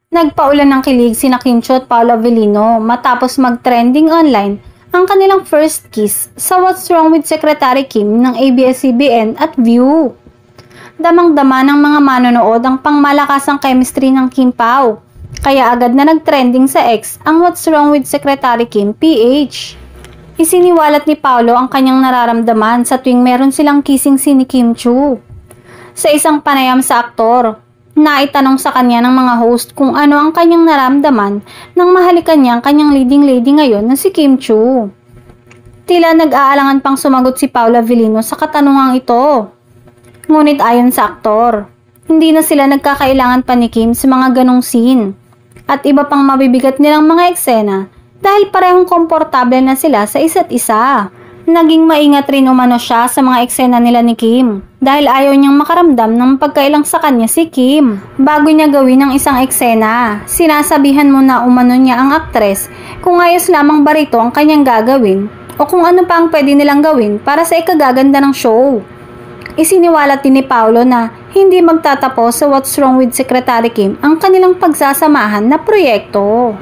Nagpaulan ng kilig sina Kim Chiu at Paolo Avellino matapos mag-trending online ang kanilang first kiss sa What's Wrong with Secretary Kim ng ABS-CBN at View. Damang-dama ng mga manonood ang pangmalakasang chemistry ng Kim Pao, kaya agad na nag-trending sa X ang What's Wrong with Secretary Kim PH. Isiniwalat ni Paolo ang kanyang nararamdaman sa tuwing meron silang kissing scene ni Kim Chiu. Sa isang panayam sa aktor, naitanong sa kanya ng mga host kung ano ang kanyang naramdaman nang mahalikan niya ang kanyang leading lady ngayon na si Kim Chiu. Tila nag-aalangan pang sumagot si Paolo Avellino sa katanungang ito. Ngunit ayon sa aktor, hindi na sila nagkakailangan pa ni Kim sa mga ganong scene at iba pang mabibigat nilang mga eksena dahil parehong komportable na sila sa isa't isa. Naging maingat rin umano siya sa mga eksena nila ni Kim dahil ayaw niyang makaramdam ng pagkailang sa kanya si Kim. Bago niya gawin ang isang eksena, sinasabihan muna umano niya ang aktres kung ayos lamang ba rito ang kanyang gagawin o kung ano pa ang pwede nilang gawin para sa ikagaganda ng show. Isiniwalat din ni Paolo na hindi magtatapos sa What's Wrong with Secretary Kim ang kanilang pagsasamahan na proyekto.